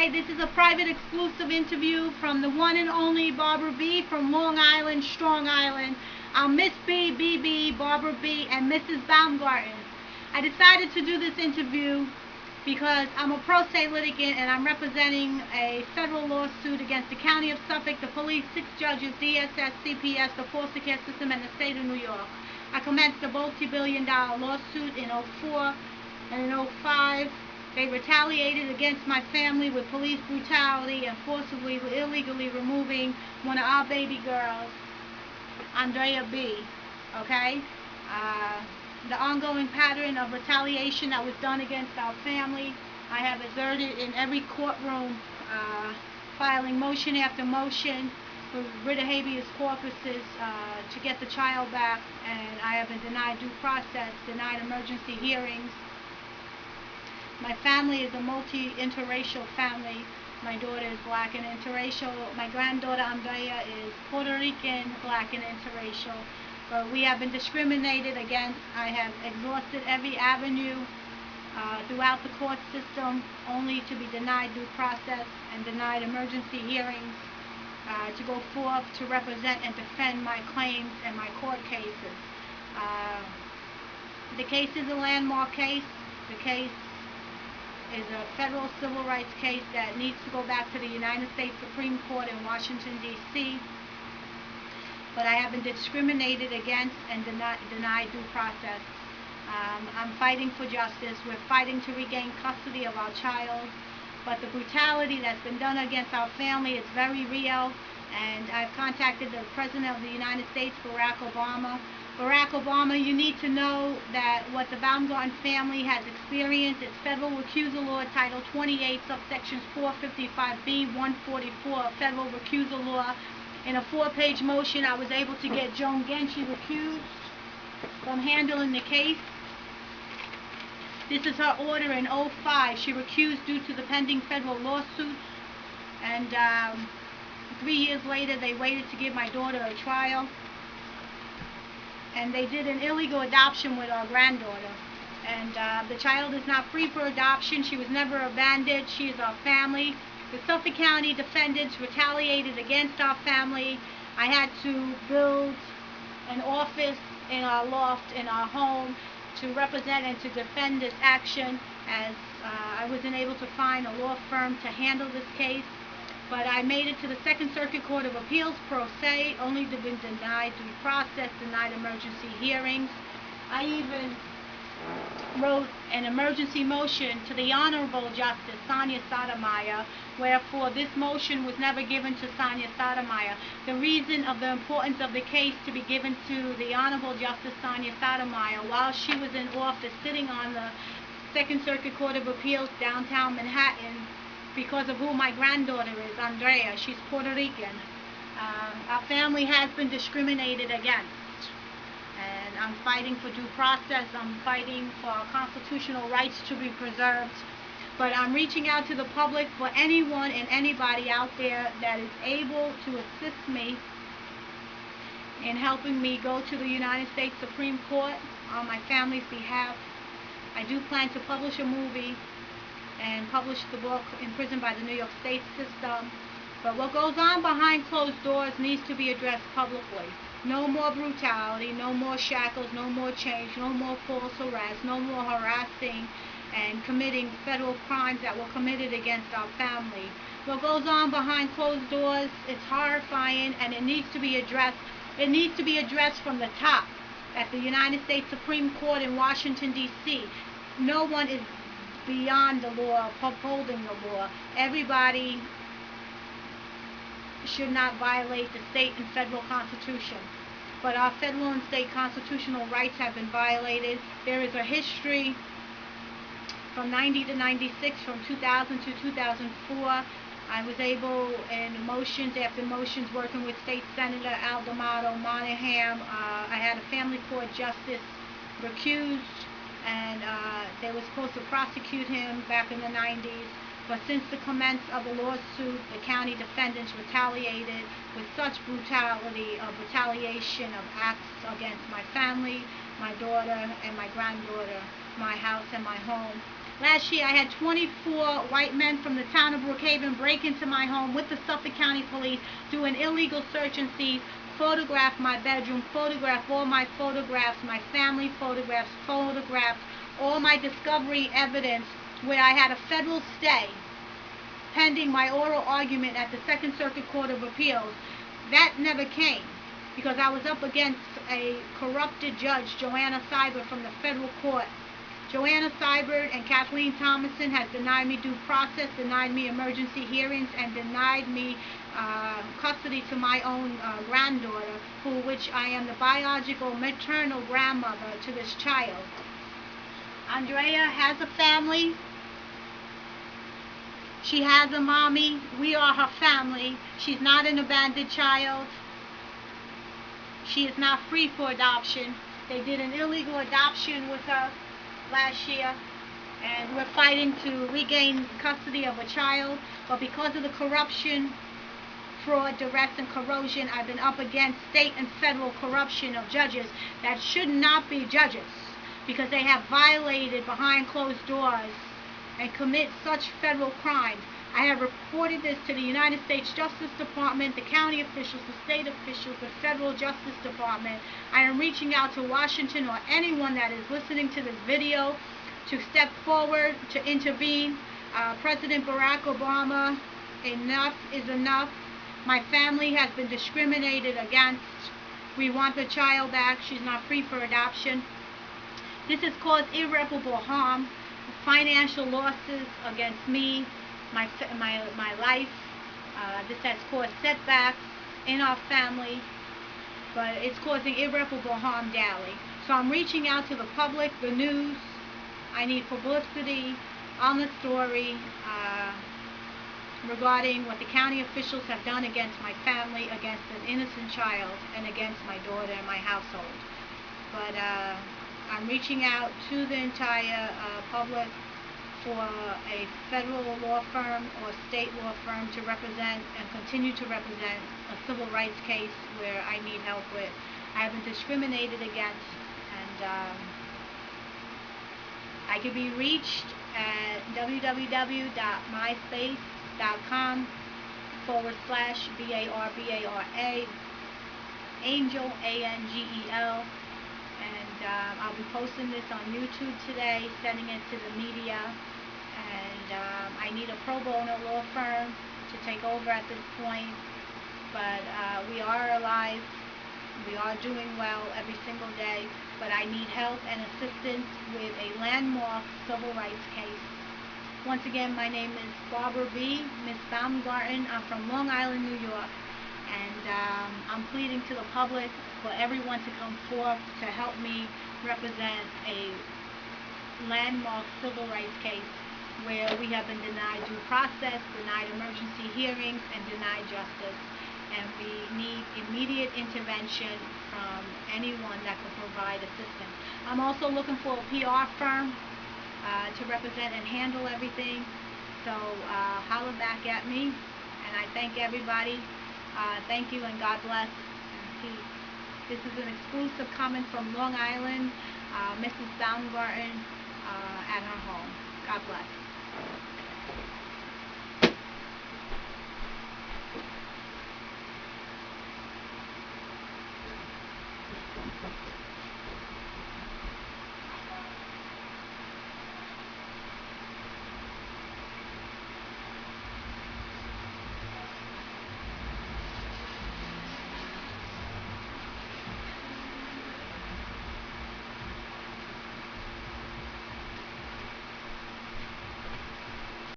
Hi, this is a private exclusive interview from the one and only Barbara B. from Long Island, Strong Island. I'm Miss B, BB, Barbara B, and Mrs. Baumgarten. I decided to do this interview because I'm a pro se litigant and I'm representing a federal lawsuit against the County of Suffolk, the police, 6 judges, DSS, CPS, the foster care system, and the state of New York. I commenced a multi-billion-dollar lawsuit in 2004 and in 2005. They retaliated against my family with police brutality and forcibly, illegally removing one of our baby girls, Andrea B. Okay? The ongoing pattern of retaliation that was done against our family, I have exerted in every courtroom, filing motion after motion for writ of habeas corpuses to get the child back, and I have been denied due process, denied emergency hearings. My family is a multi-interracial family. My daughter is black and interracial. My granddaughter Andrea is Puerto Rican, black and interracial. But we have been discriminated against. I have exhausted every avenue throughout the court system, only to be denied due process and denied emergency hearings to go forth to represent and defend my claims and my court cases. The case is a landmark case. The case is a federal civil rights case that needs to go back to the United States Supreme Court in Washington, D.C. But I have been discriminated against and denied due process. I'm fighting for justice. We're fighting to regain custody of our child. But the brutality that's been done against our family is very real. And I've contacted the President of the United States, Barack Obama. Barack Obama, you need to know that what the Baumgarten family has experienced is federal recusal law, Title 28, subsections 455B, 144, federal recusal law. In a 4-page motion, I was able to get Joan Genshi recused from handling the case. This is her order in 2005. She recused due to the pending federal lawsuit. And 3 years later, they waited to give my daughter a trial. And they did an illegal adoption with our granddaughter. And the child is not free for adoption. She was never abandoned. She is our family. The Suffolk County defendants retaliated against our family. I had to build an office in our loft, in our home, to represent and to defend this action, as I wasn't able to find a law firm to handle this case. But I made it to the Second Circuit Court of Appeals pro se, only to be denied due process, denied emergency hearings. I even wrote an emergency motion to the Honorable Justice Sonia Sotomayor, wherefore this motion was never given to Sonia Sotomayor. The reason of the importance of the case to be given to the Honorable Justice Sonia Sotomayor, while she was in office sitting on the Second Circuit Court of Appeals downtown Manhattan, because of who my granddaughter is, Andrea. She's Puerto Rican. Our family has been discriminated against. And I'm fighting for due process. I'm fighting for our constitutional rights to be preserved. But I'm reaching out to the public, for anyone and anybody out there that is able to assist me in helping me go to the United States Supreme Court on my family's behalf. I do plan to publish a movie and publish the book, Imprisoned by the New York State System. But what goes on behind closed doors needs to be addressed publicly. No more brutality, no more shackles, no more change, no more false arrest, no more harassing and committing federal crimes that were committed against our family. What goes on behind closed doors is horrifying, and it needs to be addressed. It needs to be addressed from the top at the United States Supreme Court in Washington, D.C. No one is beyond the law, upholding the law. Everybody should not violate the state and federal constitution. But our federal and state constitutional rights have been violated. There is a history from 90 to 96, from 2000 to 2004. I was able, in motions after motions, working with State Senator Aldamato Monahan. I had a family court justice recused, and they were supposed to prosecute him back in the 90s. But since the commence of the lawsuit, the county defendants retaliated with such brutality of retaliation of acts against my family, my daughter, and my granddaughter, my house and my home. Last year I had 24 white men from the town of Brookhaven break into my home with the Suffolk County Police, do an illegal search and seize, photograph my bedroom, photograph all my photographs, my family photographs, all my discovery evidence, where I had a federal stay pending my oral argument at the Second Circuit Court of Appeals. That never came because I was up against a corrupted judge, Joanna Seibert, from the federal court. Joanna Seibert and Kathleen Thomason has denied me due process, denied me emergency hearings, and denied me custody to my own granddaughter, which I am the biological maternal grandmother to this child. Andrea has a family. She has a mommy. We are her family. She's not an abandoned child. She is not free for adoption. They did an illegal adoption with her last year, and we're fighting to regain custody of a child. But because of the corruption, fraud, duress, and corrosion, I've been up against state and federal corruption of judges that should not be judges, because they have violated behind closed doors and commit such federal crimes. I have reported this to the United States Justice Department, the county officials, the state officials, the federal Justice Department. I am reaching out to Washington or anyone that is listening to this video to step forward to intervene. President Barack Obama, enough is enough. My family has been discriminated against. We want the child back. She's not free for adoption. This has caused irreparable harm, financial losses against me, my life. This has caused setbacks in our family, but it's causing irreparable harm daily. So I'm reaching out to the public, the news. I need publicity on the story regarding what the county officials have done against my family, against an innocent child, and against my daughter and my household. But I'm reaching out to the entire public for a federal law firm or state law firm to represent and continue to represent a civil rights case where I need help with. I have been discriminated against, and I can be reached at www.myspace.com/BARBARA Angel, ANGEL. And I'll be posting this on YouTube today, sending it to the media. And I need a pro bono law firm to take over at this point. But we are alive. We are doing well every single day. But I need help and assistance with a landmark civil rights case. Once again, my name is Barbara B. Miss Baumgarten. I'm from Long Island, New York. And I'm pleading to the public for everyone to come forth to help me represent a landmark civil rights case where we have been denied due process, denied emergency hearings, and denied justice. And we need immediate intervention from anyone that can provide assistance. I'm also looking for a PR firm to represent and handle everything. So holler back at me. And I thank everybody. Thank you, and God bless, and peace. This is an exclusive coming from Long Island, Mrs. Baumgarten at her home. God bless.